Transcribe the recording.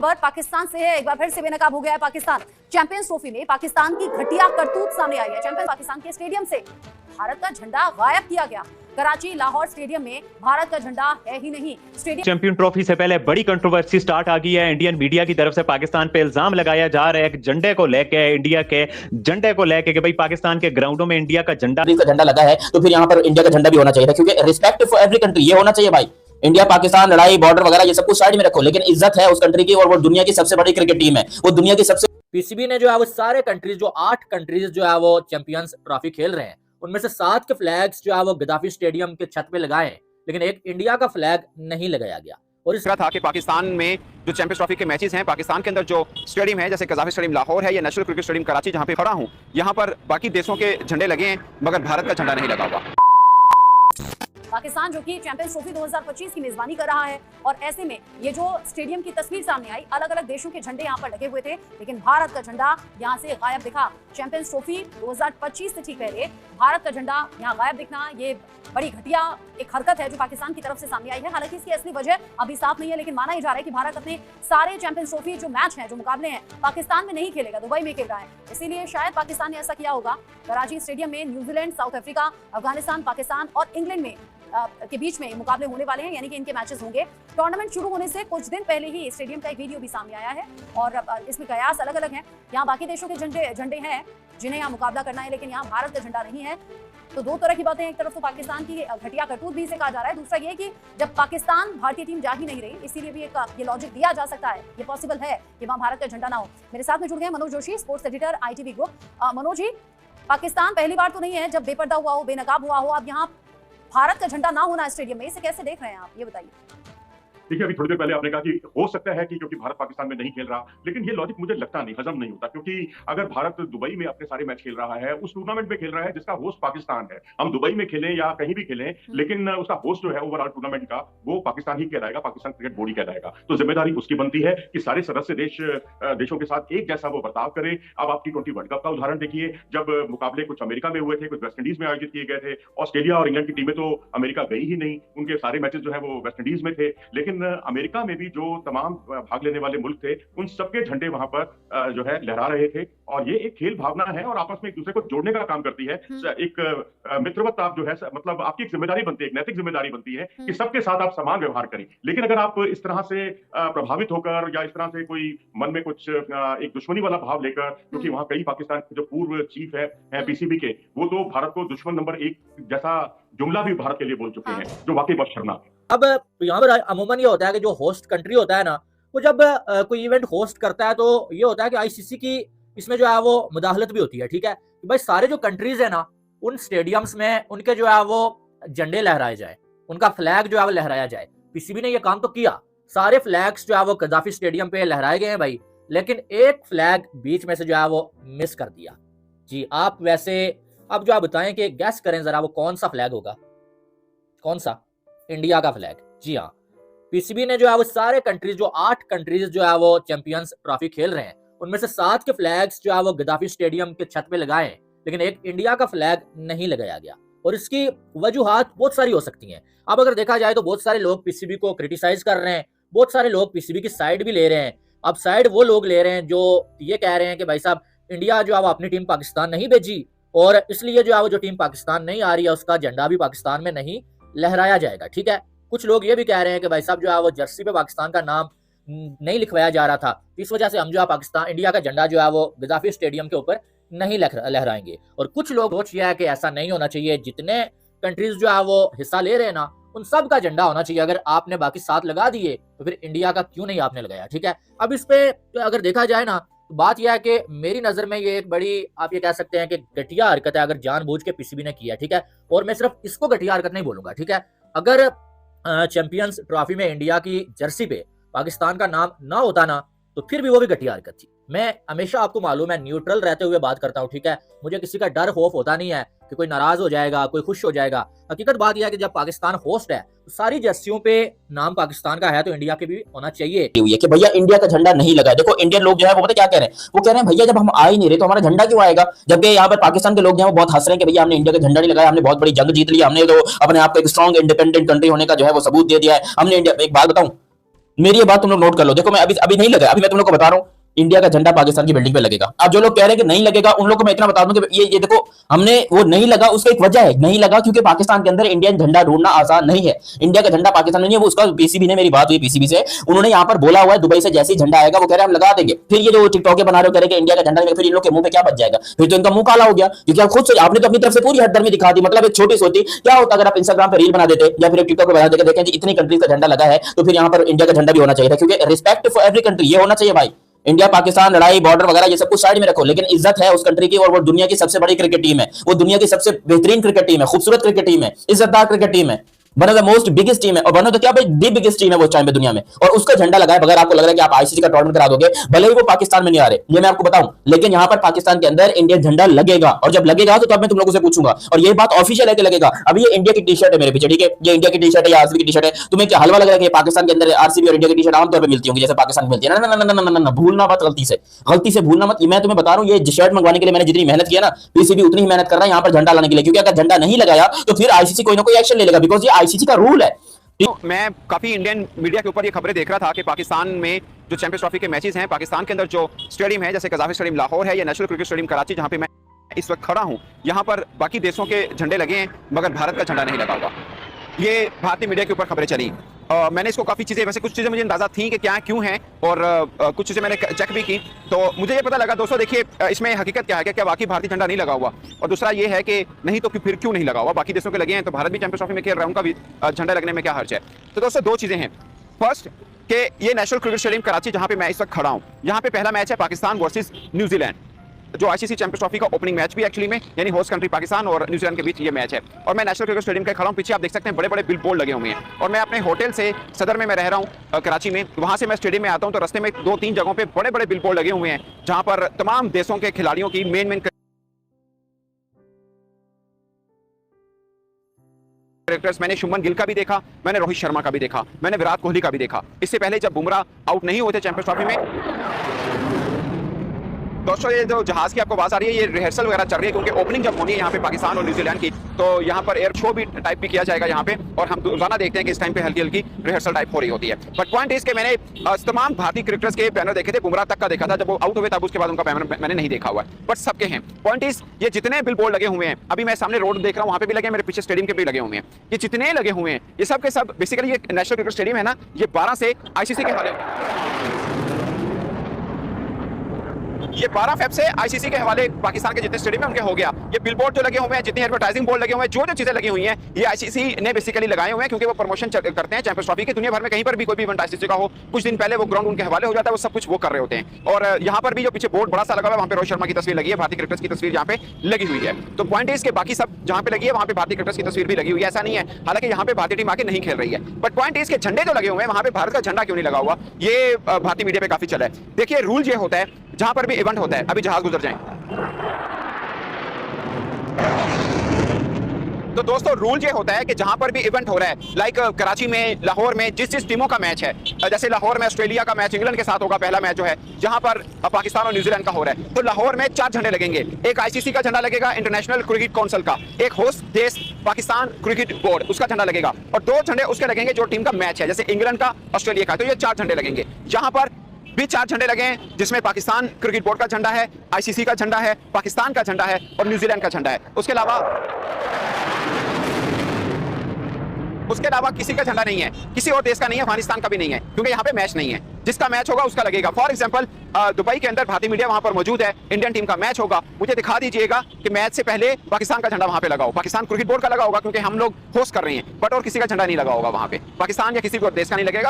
पाकिस्तान से है। एक बार फिर से बेनकाब हो गया है पाकिस्तान। चैंपियंस ट्रॉफी में पाकिस्तान की घटिया करतूत सामने आई है। चैंपियन पाकिस्तान के स्टेडियम से भारत का झंडा गायब किया गया। कराची लाहौर स्टेडियम में भारत का झंडा है ही नहीं। स्टेडियम चैंपियन ट्रॉफी से पहले बड़ी कंट्रोवर्सी स्टार्ट आ गई है। इंडियन मीडिया की तरफ से पाकिस्तान पे इल्जाम लगाया जा रहा है झंडे को लेके, इंडिया के झंडे को लेके कि भाई पाकिस्तान के ग्राउंडों में इंडिया का झंडा लगा है तो फिर यहाँ पर इंडिया का झंडा भी होना चाहिए था, क्योंकि रिस्पेक्ट फॉर एवरी कंट्री ये होना चाहिए भाई। इंडिया पाकिस्तान लड़ाई बॉर्डर वगैरह ये सब कुछ साइड में रखो, लेकिन इज्जत है उस कंट्री की, और वो दुनिया की सबसे बड़ी क्रिकेट टीम है, वो दुनिया की सबसे। पीसीबी ने जो है वो सारे कंट्रीज, जो 8 कंट्रीज जो है वो चैंपियंस ट्रॉफी खेल रहे हैं, उनमें से 7 के फ्लैग्स जो है वो गद्दाफी स्टेडियम के छत पे लगाए हैं, लेकिन एक इंडिया का फ्लैग नहीं लगाया गया। और इसका था कि पाकिस्तान में जो चैंपियंस ट्रॉफी के मैचेस हैं, पाकिस्तान के अंदर जो स्टेडियम है, जैसे गद्दाफी स्टेडियम लाहौर है या नेशनल क्रिकेट स्टेडियम कराची जहां पे खड़ा हूं, यहां पर बाकी देशों के झंडे लगे हैं मगर भारत का झंडा नहीं लगा हुआ। पाकिस्तान जो कि चैंपियंस ट्रॉफी 2025 की मेजबानी कर रहा है, और ऐसे में ये जो स्टेडियम की तस्वीर सामने आई, अलग अलग देशों के झंडे यहाँ पर लगे हुए थे, लेकिन भारत का झंडा यहाँ से गायब दिखा। चैंपियंस ट्रॉफी 2025 से ठीक पहले भारत का झंडा यहाँ गायब दिखना, ये बड़ी घटिया एक हरकत है जो पाकिस्तान की तरफ से सामने आई है। हालांकि इसकी असली वजह अभी साफ नहीं है, लेकिन माना ही जा रहा है कि भारत अपने सारे चैंपियंस ट्रॉफी जो मैच हैं, जो मुकाबले हैं, पाकिस्तान में नहीं खेलेगा, दुबई में खेल रहा है। इसीलिए शायद पाकिस्तान ने ऐसा किया होगा। कराची स्टेडियम में New Zealand, south Africa, Afghanistan, Pakistan और इंग्लैंड में के बीच में मुकाबले होने वाले हैं, यानी कि इनके मैचेस होंगे। टूर्नामेंट शुरू होने से कुछ दिन पहले ही स्टेडियम का एक वीडियो भी सामने आया है, और इसमें कयास अलग अलग हैं। यहाँ बाकी देशों के झंडे हैं जिन्हें यहाँ मुकाबला करना है, लेकिन यहाँ भारत का झंडा नहीं है। तो दो तरह की बातें, एक तरफ तो पाकिस्तान की घटिया करतूत भी इसे कहा जा रहा है, दूसरा ये कि जब पाकिस्तान भारतीय टीम जा ही नहीं रही, इसीलिए भी ये लॉजिक दिया जा सकता है, ये पॉसिबल है कि वहाँ भारत का झंडा ना हो। मेरे साथ में जुड़ गए Manoj Joshi, sports editor, ITV group. Manoj ji, Pakistan पहली बार तो नहीं है जब बेपर्दा हुआ हो, बेनकाब हुआ हो। अब यहाँ भारत का झंडा ना होना स्टेडियम में, इसे कैसे देख रहे हैं आप, ये बताइए। देखिए, अभी थोड़ी देर पहले आपने कहा कि हो सकता है कि क्योंकि भारत पाकिस्तान में नहीं खेल रहा, लेकिन ये लॉजिक मुझे लगता नहीं, हजम नहीं होता, क्योंकि अगर भारत दुबई में अपने सारे मैच खेल रहा है, उस टूर्नामेंट में खेल रहा है जिसका होस्ट पाकिस्तान है, हम दुबई में खेलें या कहीं भी खेलें, लेकिन उसका होस्ट जो है ओवरऑल टूर्नामेंट का, वो पाकिस्तान ही कहलाएगा, पाकिस्तान क्रिकेट बोर्ड ही कहलाएगा। तो जिम्मेदारी उसकी बनती है कि सारे सदस्य देशों के साथ एक जैसा वो बर्ताव करे। अब आप T20 वर्ल्ड कप का उदाहरण देखिए, जब मुकाबले कुछ अमेरिका में हुए थे, कुछ वेस्ट इंडीज में आयोजित किए गए थे। ऑस्ट्रेलिया और इंग्लैंड की टीमें तो अमेरिका गई ही नहीं, उनके सारे मैचेस जो है वो वेस्ट इंडीज में थे, लेकिन अमेरिका में भी जो तमाम भाग लेने वाले मुल्क थे, उन सबके झंडे वहां पर जो है लहरा रहे थे। और ये एक खेल भावना है और आपस में एक दूसरे को जोड़ने का काम करती है। एक मित्रवत आप जो है, मतलब आपकी एक जिम्मेदारी बनती है, एक नैतिक जिम्मेदारी बनती है कि सबके साथ आप समान व्यवहार करें। लेकिन अगर आप इस तरह से प्रभावित होकर या इस तरह से कोई मन में कुछ एक दुश्मनी वाला भाव लेकर, क्योंकि वहां कई पाकिस्तान के जो पूर्व चीफ है पीसीबी के, वो तो भारत को दुश्मन नंबर 1 जैसा जुमला भी भारत के लिए बोल चुके हैं, जो वाकई बहुत शर्मनाक है। अब यहाँ पर अमूमन ये होता है कि जो होस्ट कंट्री होता है ना, वो जब कोई इवेंट होस्ट करता है तो ये होता है कि आईसीसी की इसमें जो है वो मुदाखलत भी होती है। ठीक है, भाई सारे जो कंट्रीज है ना, उन स्टेडियम्स में उनके जो है वो झंडे लहराए जाए, उनका फ्लैग जो है वो लहराया जाए। पीसीबी ने ये काम तो किया, सारे फ्लैग्स जो है वो गद्दाफी स्टेडियम पे लहराए गए हैं भाई, लेकिन एक फ्लैग बीच में से जो है वो मिस कर दिया। जी, आप वैसे अब जो आप बताएं कि गैस करें जरा, वो कौन सा फ्लैग होगा? कौन सा? इंडिया का फ्लैग। जी हाँ, पीसीबी ने जो है वो सारे कंट्रीज, जो 8 कंट्रीज जो है वो चैंपियंस ट्रॉफी खेल रहे हैं, उनमें से 7 के फ्लैग्स जो है वो गद्दाफी स्टेडियम के छत पे लगाए हैं, लेकिन एक इंडिया का फ्लैग नहीं लगाया गया। और इसकी वजूहात बहुत सारी हो सकती हैं। अब अगर देखा जाए तो बहुत सारे लोग पीसीबी को क्रिटिसाइज कर रहे हैं, बहुत सारे लोग पीसीबी की साइड भी ले रहे हैं। अब साइड वो लोग ले रहे हैं जो ये कह रहे हैं कि भाई साहब, इंडिया जो है वो अपनी टीम पाकिस्तान नहीं भेजी, और इसलिए जो है वो जो टीम पाकिस्तान नहीं आ रही है उसका झंडा भी पाकिस्तान में नहीं लहराया जाएगा। ठीक है, कुछ लोग ये भी कह रहे हैं कि भाई साहब जो है वो जर्सी पे पाकिस्तान का नाम नहीं लिखवाया जा रहा था, इस वजह से हम जो है पाकिस्तान इंडिया का झंडा जो है वो गद्दाफी स्टेडियम के ऊपर नहीं लहराएंगे। और कुछ लोग सोच रहे हैं कि ऐसा नहीं होना चाहिए, जितने कंट्रीज जो है वो हिस्सा ले रहे हैं ना, उन सब का झंडा होना चाहिए। अगर आपने बाकी 7 लगा दिए तो फिर इंडिया का क्यों नहीं आपने लगाया? ठीक है, अब इस पे अगर देखा जाए ना, तो बात यह है कि मेरी नजर में ये एक बड़ी, आप ये कह सकते हैं कि घटिया हरकत है, अगर जानबूझ के पीसीबी ने किया। ठीक है, और मैं सिर्फ इसको घटिया हरकत नहीं बोलूंगा। ठीक है, अगर चैंपियंस ट्रॉफी में इंडिया की जर्सी पे पाकिस्तान का नाम ना होता ना, तो फिर भी वो भी घटिया हरकत थी। मैं हमेशा, आपको मालूम है, न्यूट्रल रहते हुए बात करता हूँ। ठीक है, मुझे किसी का डर खौफ होता नहीं है कि कोई नाराज हो जाएगा, कोई खुश हो जाएगा। हकीकत बात यह है कि जब पाकिस्तान होस्ट है तो सारी जर्सियों पे नाम पाकिस्तान का है, तो इंडिया के भी होना चाहिए। कि भैया इंडिया का झंडा नहीं लगा। देखो इंडियन लोग जो है वो पता क्या कह रहे हैं, वो कह रहे हैं भैया जब हम आ ही नहीं रहे तो हमारा झंडा क्यों आएगा? जबकि यहाँ पर पाकिस्तान के लोग जो है वो बहुत हंस रहे हैं कि भैया हमने इंडिया का झंडा नहीं लगाया, हमने बहुत बड़ी जंग जीत ली, हमने तो अपने आप को एक स्ट्रॉन्ग इंडिपेंडेंट कंट्री होने का जो है वो सबूत दे दिया है, हमने इंडिया। एक बात बताऊं, मेरी ये बात तुम लोग नोट कर लो। देखो मैं अभी नहीं लगा, अभी मैं तुम लोग को बता रहा हूं इंडिया का झंडा पाकिस्तान की बिल्डिंग पे लगेगा। अब जो लोग कह रहे हैं कि नहीं लगेगा, उन लोगों को मैं इतना बता दूं कि ये देखो, हमने वो नहीं लगा, उसका एक वजह है, नहीं लगा क्योंकि पाकिस्तान के अंदर इंडियन झंडा ढूंढना आसान नहीं है। इंडिया का झंडा पाकिस्तान में नहीं है, वो उसका पीसीबी ने, मेरी बात हुई पीसीबी से, उन्होंने यहाँ पर बोला हुआ है दुबई से जैसे ही झंडा आएगा वो कह रहे हैं हम लगा देंगे। फिर ये जो टिकटॉक बना रहे हो कह रहे हैं इंडिया का झंडा, फिर इन लोग के मुंह पे क्या बच जाएगा? फिर तो इनका मुंह काला हो गया, क्योंकि आप खुद आपने तो अपनी तरफ से पूरी हटदर्मी दिखा दी। मतलब एक छोटी सोती क्या होता अगर आप इंस्टाग्राम पर रील बना देते या फिर टिकटॉक पर बना देते, देखें जी इतनी कंट्रीज का झंडा लगा है तो फिर यहाँ पर इंडिया का झंडा भी होना चाहिए था, क्योंकि रिस्पेक्ट फॉर एवरी कंट्री ये होना चाहिए भाई। इंडिया पाकिस्तान लड़ाई बॉर्डर वगैरह ये सब कुछ साइड में रखो, लेकिन इज्जत है उस कंट्री की, और वो दुनिया की सबसे बड़ी क्रिकेट टीम है, वो दुनिया की सबसे बेहतरीन क्रिकेट टीम है, खूबसूरत क्रिकेट टीम है, इज्जतदार क्रिकेट टीम है, one of the most biggest team है, और वन ऑफ द क्या भाई दी बिगेस्ट टीम है वो टाइम पे दुनिया में, और उसका झंडा लगाए बगैर आपको लग रहा है कि आप आईसीसी का टूर्नामेंट करा दोगे, भले ही वो पाकिस्तान में नहीं आ रहे, ये मैं आपको बताऊं, लेकिन यहां पर पाकिस्तान के अंदर इंडियन झंडा लगेगा, और जब लगेगा तो तब मैं तुम लोगों से पूछूंगा, और ये बात ऑफिशियल है कि लगेगा। अभी ये इंडिया की टी शर्ट है मेरे पीछे, ठीक है, ये इंडिया की टी शर्ट है या आरसीबी की टी शर्ट है, तुम्हें क्या हलवा लग रहा है कि पाकिस्तान के अंदर आरसीबी और इंडिया की टी शर्ट आमतौर पर मिलती होंगी जैसे पाकिस्तान में मिलती है? ना, भूलना मत, गलती से भूलना मत। मैं तुम्हें बता रहा हूं ये शर्ट मंगवाने के लिए मैंने जितनी मेहनत किया ना, पीसीबी उतनी ही मेहनत कर रहा है यहां पर झंडा लाने के लिए, क्योंकि अगर झंडा नहीं लगाया तो फिर आईसीसी कोई ना कोई एक्शन ले लेगा, बिकॉज ये आईसीसी का रूल है। तो मैं काफी इंडियन मीडिया के ऊपर ये खबरें देख रहा था कि पाकिस्तान में जो चैंपियंस ट्रॉफी के मैचेस हैं, पाकिस्तान के अंदर जो स्टेडियम है जैसे कज़ाफ़ी स्टेडियम लाहौर है या नेशनल क्रिकेट स्टेडियम कराची जहां पे मैं इस वक्त खड़ा हूं, यहां पर बाकी देशों के झंडे लगे हैं मगर भारत का झंडा नहीं लगा हुआ। ये भारतीय मीडिया के ऊपर खबरें चली। मैंने इसको काफ़ी चीज़ें, वैसे कुछ चीज़ें मुझे अंदाजा थी कि क्या क्यों हैं, और कुछ चीज़ें मैंने चेक भी की, तो मुझे ये पता लगा दोस्तों, देखिए इसमें हकीकत क्या है कि क्या वाकई भारतीय झंडा नहीं लगा हुआ, और दूसरा ये है कि नहीं तो फिर क्यों नहीं लगा हुआ, बाकी देशों के लगे हैं तो भारत भी चैंपियंस ट्रॉफी में खेल रहा है, उनका भी झंडा लगने में क्या हर्ज है। तो दोस्तों दो चीज़ें हैं, फर्स्ट कि ये नेशनल क्रिकेट स्टेडियम कराची जहाँ पे मैं इस वक्त खड़ा हूँ, यहाँ पे पहला मैच है पाकिस्तान वर्सेस न्यूजीलैंड, जो आईसीसी चैंपियंस ट्रॉफी का ओपनिंग मैच भी एक्चुअली में, यानी होस्ट कंट्री पाकिस्तान और न्यूजीलैंड के बीच ये मैच है, और मैं नेशनल क्रिकेट स्टेडियम के खड़ा हूं, पीछे आप देख सकते हैं बड़े बड़े बिल बोर्ड लगे हुए हैं, और मैं अपने होटल से सदर में मैं रह रहा हूं कराची में, वहां से मैं स्टेडियम में आता हूं तो रास्ते में 2-3 जगहों पे बड़े बड़े बिल बोर्ड लगे हुए हैं जहां पर तमाम देशों के खिलाड़ियों की मेन कैरेक्टर्स, मैंने शुभमन गिल का भी देखा, मैंने रोहित शर्मा का भी देखा, मैंने विराट कोहली का भी देखा, इससे पहले जब बुमराह आउट नहीं हुए थे चैंपियंस ट्रॉफी में। दोस्तों ये जो जहाज की आपको आवाज आ रही है, ये रिहर्सल वगैरह चल रही है, क्योंकि ओपनिंग जब होनी है यहाँ पे पाकिस्तान और न्यूजीलैंड की, तो यहाँ पर एयर शो भी टाइप भी किया जाएगा यहाँ पे, और हम रोजाना देखते हैं कि इस टाइम पे हल्की हल्की रिहर्सल टाइप हो रही होती है। बट पॉइंट इज के मैंने तमाम भारतीय क्रिकेटर्स के बैनर देखे थे, बुमराह तक का देखा था, जब वो आउट हुए तब उसके बाद उनका बैनर मैंने नहीं देखा हुआ है, बट सबके हैं। पॉइंट इज ये जितने बिल बोर्ड लगे हुए हैं, अभी मैं सामने रोड देख रहा हूँ वहाँ पे भी लगे, मेरे पीछे स्टेडियम के भी लगे हुए हैं, ये जितने लगे हुए हैं ये सब के सब बेसिकली ये नेशनल क्रिकेट स्टेडियम है ना, ये 12 से आईसीसी के हवाले, ये 12 फेब से आईसीसी के हवाले पाकिस्तान के जितने स्टेडियम है उनके हो गया। ये बिलबोर्ड जो लगे हुए हैं, जितने एडवर्टाइजिंग बोर्ड लगे हुए हैं, जो जो चीजें लगी हुई हैं, ये आईसीसी ने बेसिकली लगाए हुए हैं, क्योंकि वो प्रमोशन करते हैं चैंपियंस ट्रॉफी की। दुनिया भर में कहीं पर भी कोई भी इवेंट आईसीसी का हो, कुछ दिन पहले वो ग्राउंड उनके हवाले हो जाता है, वो सब कुछ वो कर रहे होते हैं। और यहाँ पर भी जो पीछे बोर्ड बड़ा सा लगा हुआ है, वहाँ पे रोहित शर्मा की तस्वीर लगी है, भारतीय क्रिकेटर्स की तस्वीर यहाँ पे लगी हुई है। तो पॉइंट इज के बाकी सब जहाँ पे लगी है वहाँ पे भारतीय क्रिकेटर्स की तस्वीर भी लगी हुई है, ऐसा नहीं है, हालांकि यहाँ पे भारतीय टीम आके नहीं खेल रही है। बट पॉइंट इज के झंडे जो लगे हुए हैं वहाँ पे भारत का झंडा क्यों नहीं लगा हुआ, ये भारतीय मीडिया पे काफी चला है। देखिए रूल ये होता है जहां पर भी इवेंट होता है, अभी जहाज गुजर जाए तो दोस्तों रूल ये होता है कि जहां पर भी इवेंट हो रहा है, लाइक कराची में, लाहौर में, जिस टीमों का मैच है, जैसे लाहौर में ऑस्ट्रेलिया का मैच इंग्लैंड के साथ होगा, पहला मैच जो है जहां पर पाकिस्तान और न्यूजीलैंड का हो रहा है, तो लाहौर में 4 झंडे लगेंगे। एक आईसीसी का झंडा लगेगा, इंटरनेशनल क्रिकेट काउंसिल का, एक होस्ट देश पाकिस्तान क्रिकेट बोर्ड उसका झंडा लगेगा, और 2 झंडे उसके लगेंगे जो टीम का मैच है, जैसे इंग्लैंड का, ऑस्ट्रेलिया का। तो ये 4 झंडे लगेंगे। यहाँ पर भी 4 झंडे लगे हैं, जिसमें पाकिस्तान क्रिकेट बोर्ड का झंडा है, आईसीसी का झंडा है, पाकिस्तान का झंडा है और न्यूजीलैंड का झंडा है। उसके अलावा किसी का झंडा नहीं है, किसी और देश का नहीं है, अफगानिस्तान का भी नहीं है, क्योंकि यहाँ पे मैच नहीं है। जिसका मैच होगा उसका लगेगा। फॉर एग्जांपल दुबई के अंदर भारतीय मीडिया वहां पर मौजूद है, इंडियन टीम का मैच होगा, मुझे दिखा दीजिएगा कि मैच से पहले पाकिस्तान का झंडा वहां पे लगा हो, पाकिस्तान क्रिकेट बोर्ड का लगा होगा क्योंकि हम लोग होस्ट कर रहे हैं, बट और किसी का झंडा नहीं लगा होगा वहां पे, पाकिस्तान या किसी भी और देश का नहीं लगेगा।